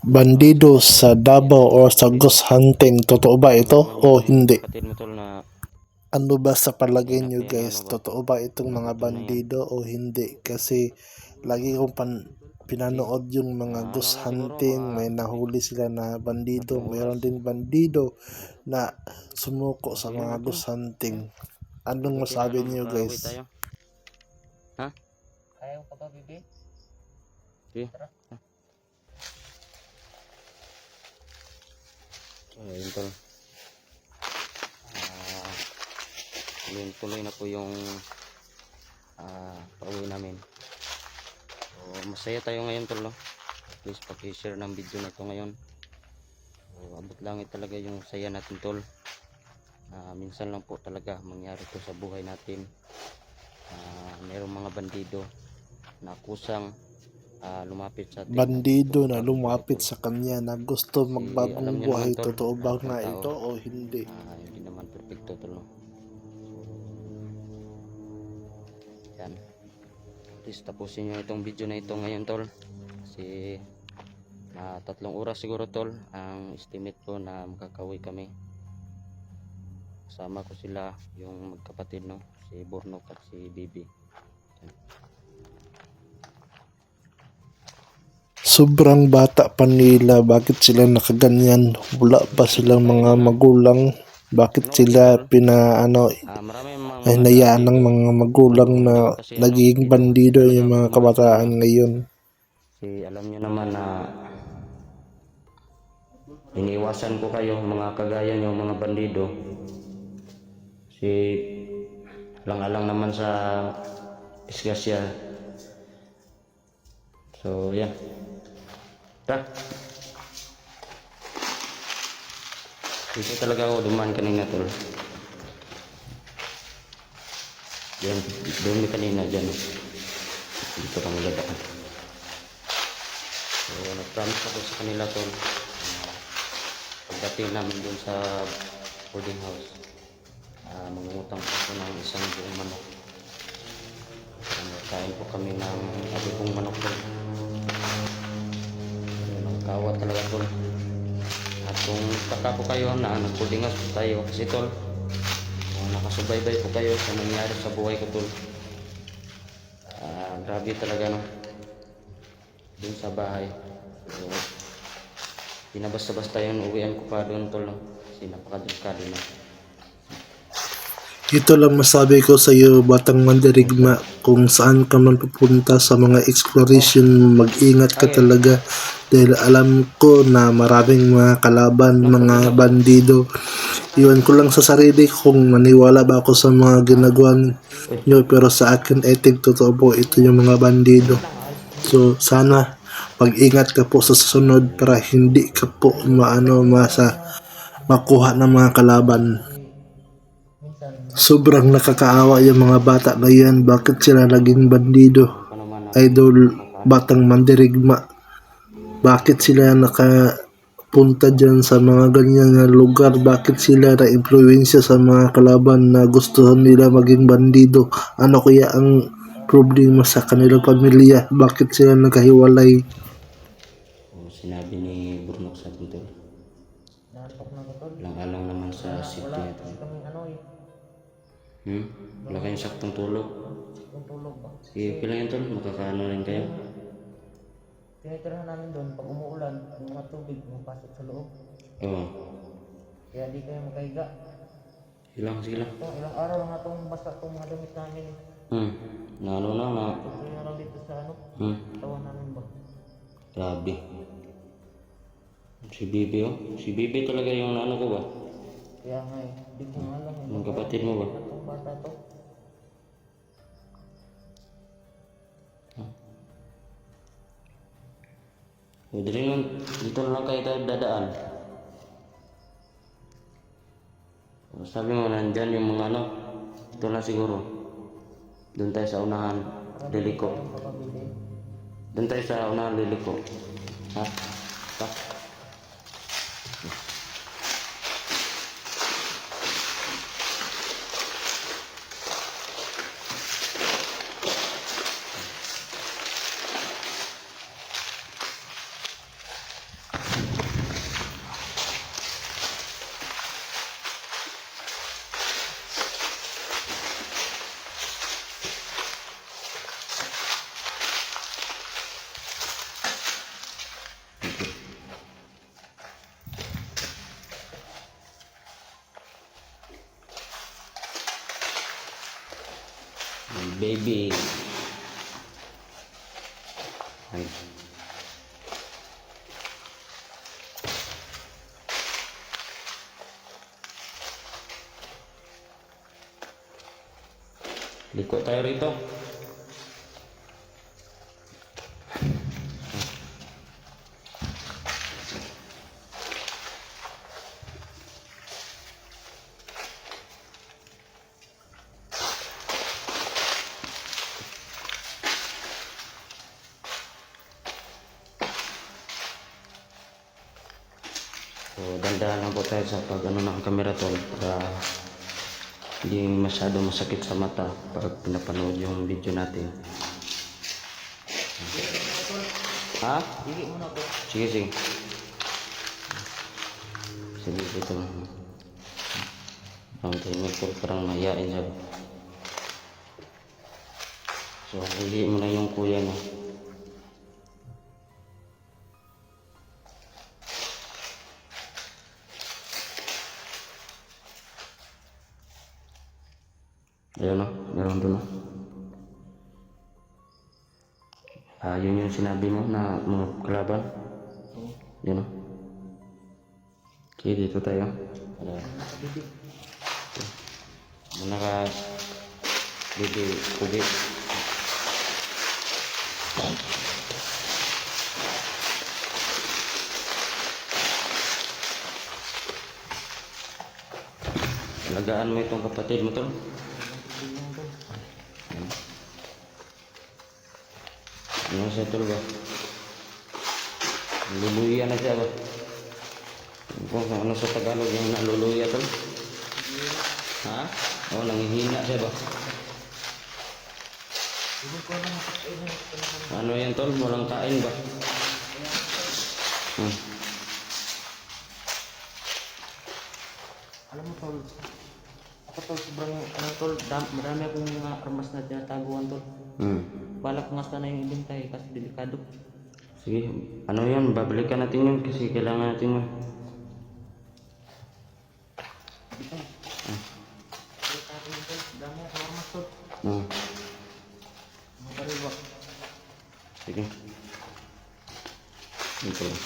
bandido sa Davao o sa ghost hunting. Totoo ba ito o hindi? Kapatid mo tol na Ano ba sa palagay hinap nyo yung ano guys? ba, Totoo ba itong mga video na yan. bandido o hindi? Kasi lagi kong pinanood yung mga Ano ghost na siguro hunting, mga may nahuli sila na bandido, 3 oras. mayroon din bandido na sumuko sa Sige mga naman tol. ghost hunting. Anong Ikutin na masabi niyo makauwi guys? tayo. Ha? Ayaw pa ba, bibi? Sige. Ayun tol. Tuloy na po yung pauwi namin. So, masaya tayo ngayon tol, no? Please paki-share ng video na ito ngayon. So, abot langit talaga yung saya natin tol. Minsan lang po talaga mangyari to sa buhay natin. Mayroong mga bandido na kusang lumapit sa atin. Bandido na Gusto lumapit magpapatay, sa kanya na gusto kasi alam magbagong nyo naman buhay. tol, Totoo ba lahat ng nga tao ito o hindi? hindi naman perfecto tol, no? Yan, please tapusin nyo itong video na ito ngayon tol, kasi 3 oras siguro tol ang estimate ko na makakauwi kami. Kasama ko sila, yung magkapatid, no, si Bornok at si Bibi. Yan. Sobrang bata pa nila, bakit sila nakaganyan? Wala pa silang mga magulang? Bakit Ano kasi sila tol, marami mga hinayaan ng dito, mga magulang hindi na ko kasi nagiging dito bandido talaga yung ako mga dumaan sa kabataan mga, ngayon? si alam nyo naman na iniwasan ko kayo mga kagaya nyo mga bandido, si lang-alang naman sa disgrasya. So yan, ta dito talaga ako dumaan kanina tol. Yan, doon kanina dyan, dito kami dadaan. So nag-promise ako sa kanila tol, pagdating namin doon sa boarding house, mangungutang po ako ng isang buong manok. Kain po kami ng abibong manok tol. Nagkawat talaga tol. At kung taka po kayo na nag-boarding house po tayo, kasi tol, kung nakasubaybay po kayo sa nangyari sa buhay ko tol, grabe talaga, no, dun sa bahay. So, pinabasta-basta yun, uwian ko pa doon tol, no, kasi napakadelikado na. Ito lang masabi ko sa iyo, batang mandirigma, kung saan ka man pupunta sa mga exploration, mag-ingat ka talaga dahil alam ko na maraming mga kalaban, mga bandido. Iwan ko lang sa sarili kung maniwala ba ako sa mga ginagawa nyo, pero sa akin etik totoo po ito yung mga bandido. So sana mag-ingat ka po sa susunod para hindi ka po makuha ng mga kalaban. Minsan, Sobrang nakakaawa yung mga bata ngayon. Bakit sila naging bandido? Ako naman Idol, batang mandirigma. Bakit sila nakapunta dyan sa mga ganyan na lugar? Bakit sila na-influensya sa mga kalaban na gusto nila maging bandido? Ano kaya ang problema sa kanilang pamilya? Bakit sila nagkahiwalay? sinabi ni Burnok sa akin tol, nantok na ko tol. lang-alang naman sa Wala, city wala na kasi tol. kaming ano eh, Wala kayong saktong tulog. kung tulog ba. Sige, pila yun tol, makakaano rin kayo. Tinitirahan namin doon, pag umuulan, yung mga tubig pumapasok sa loob. Oo, Kaya di kayo makahiga. sige lang. Ito, ilang araw na itong basta itong mga damit namin. Na ano na na, Tuloy na lang dito sa ano, katawan namin ba. grabe. Si Bibi, oh, si Bibi talaga yung ano ko ba, Kaya nga eh, di ko nga alam. yung kapatid mo ba. Itong bata to. Pwede rin yun, dito na lang kayo tayo dadaan. Sabi mo, nandyan yung mga ano, ito na siguro. Doon tayo sa unahan, liliko. Yung kapabili. Doon tayo sa unahan, liliko. Ha? Ha? baby. Ay. Liko tayo rito. So, dandahan lang po tayo sa pag ano ng camera tol para hindi masyado masakit sa mata pag pinapanood yung video natin. Ha? Sige muna to. Sige, sige. Sige, dito. Ang tayo tol, parang mahihain siya. So, huli mo na yung kuya niya. Ayun o, meron doon o. Yun yung sinabi mo na mga kalaban. Yun o. Okay, dito tayo. Muna ka, bibi, kubi. Alagaan mo itong kapatid mo to. Ano siya tol ba? Luluya na siya ba? Kung ano sa Tagalog yung naluluya tol? Ha? O, nanghihina siya ba? Ano yan tol? Walang kain ba? Alam mo tol, ako tol sobrang ano tol, marami akong mga armas na tinataguan tol. Balak nga sana yung ibintay kasi delikado. Sige, ano yan? Babalikan natin yun kasi kailangan natin yun. Dami ako armas tol. Mga bariwak. Sige. Ito lang.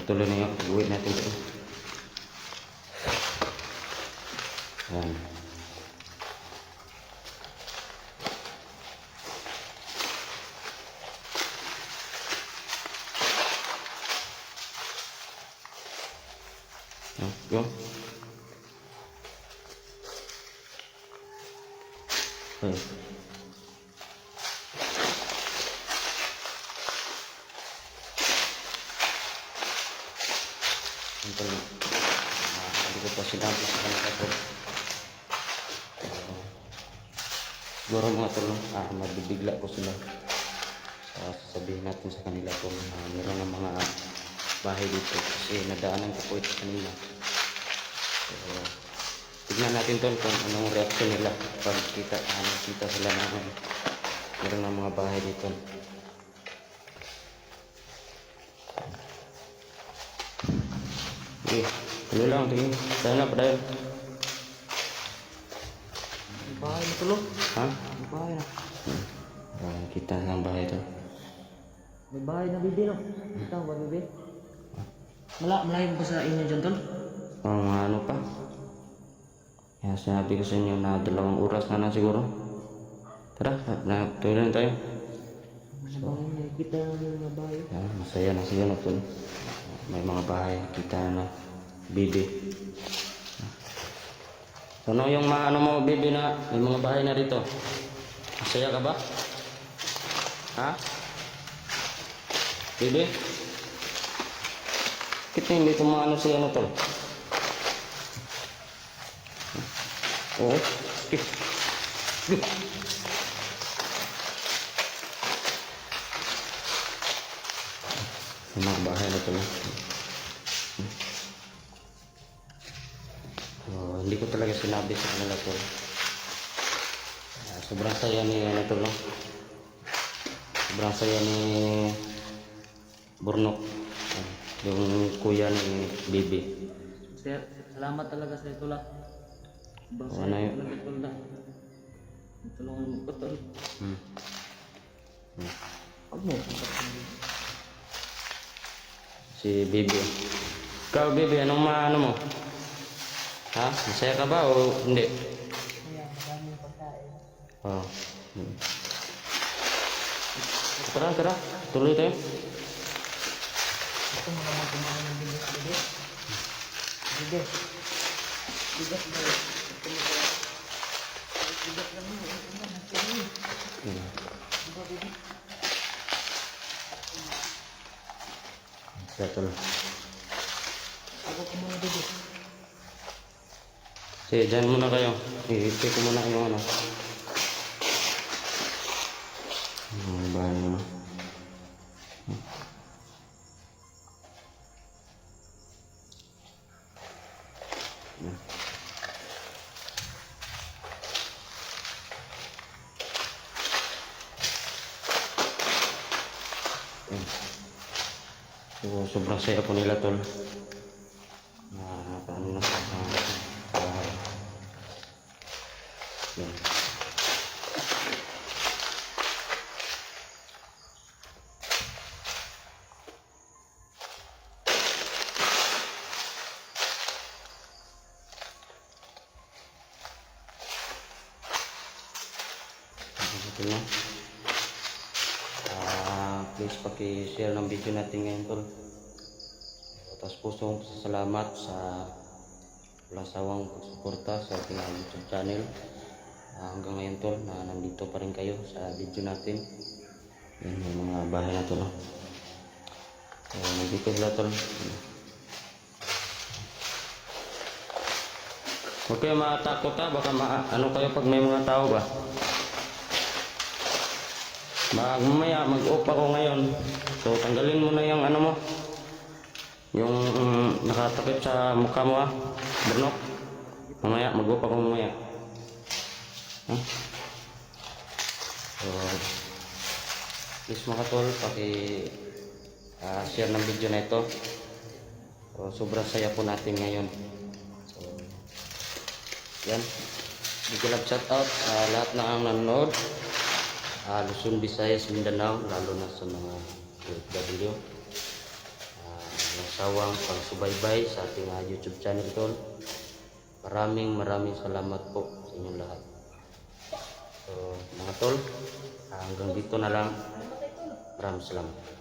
Tuloy na yung pag-uwi natin ito. Yan. Yun. Okay. Ito lang. Hindi ko pa sinabi sa kanila po. Siguro mga tulong, mabibigla ko sila. Sasabihin natin sa kanila kung meron ng mga bahay dito kasi nadaanan ko po ito kanina. So, tignan natin tol kung anong reaction nila pag kita sila na meron ng mga bahay dito. Okay, tuloy lang, tingin. Sana pa dahil. May bahay na tol. Ha? May bahay na. Kita ang bahay ito. May bahay na bibi no. Ito ba bibi? Malayo ba sa inyo dyan tol? Ano pa? Kaya sinabi ko sa inyo na 2 oras na lang siguro. Tara, tuloy na tayo. May bahay na. Kita namin mga bahay. Yan, masaya na siya na to. May mga bahay, kita na bibi. Ano yung ano mo bibi na may mga bahay na rito? Masaya ka ba? Ha? Bibi? Kita hindi kumano siya na to. Oo. May mga bahay na to. Hindi ko talaga sinabi sa kanila to. Sobrang saya ni ano to, no? Sobrang saya ni Burnok. Yung kuya ni Bibi. Salamat talaga sa ito lah. Basta Ano yun? lang tol na. Tulungan mo ko tol. Hmm. Ano? Si Bibi. Ikaw, Bibi, anong maano mo? Ha? Masaya ka ba o hindi? Oh. Hmm. Tara, tara. Tuloy tayo. Betul. Sige, dyan muna kayo. I-check ko muna yung ano. Yung bahay mo. So, sobrang saya po nila tol. Paano na sa yan. Ito na. Please paki-share ng video natin ngayon tol. Tapos pusong salamat sa walang sawang pagsuporta sa ating YouTube channel. Hanggang ngayon tol na nandito pa rin kayo sa video natin. Yan yung mga bahay na tol. So, nandito sila tol. Huwag kayo matakot ha, baka ano kayo pag may mga tao ba? Mamaya mag-off ako ngayon. So tanggalin mo na yung ano mo. Yung nakatakip sa mukha mo ha. Bernok. Mamaya mag-off ako mamaya. So please mga tol, share ng video na ito. So sobrang saya po natin ngayon. So yan. Big love shout out sa lahat na ang nanonood. Luzon, Visayas, Mindanao, lalo na sa mga OFW. Nasawang pagsubaybay sa ating YouTube channel tol. Maraming salamat po sa inyong lahat. So mga tol, hanggang dito na lang. Maraming salamat.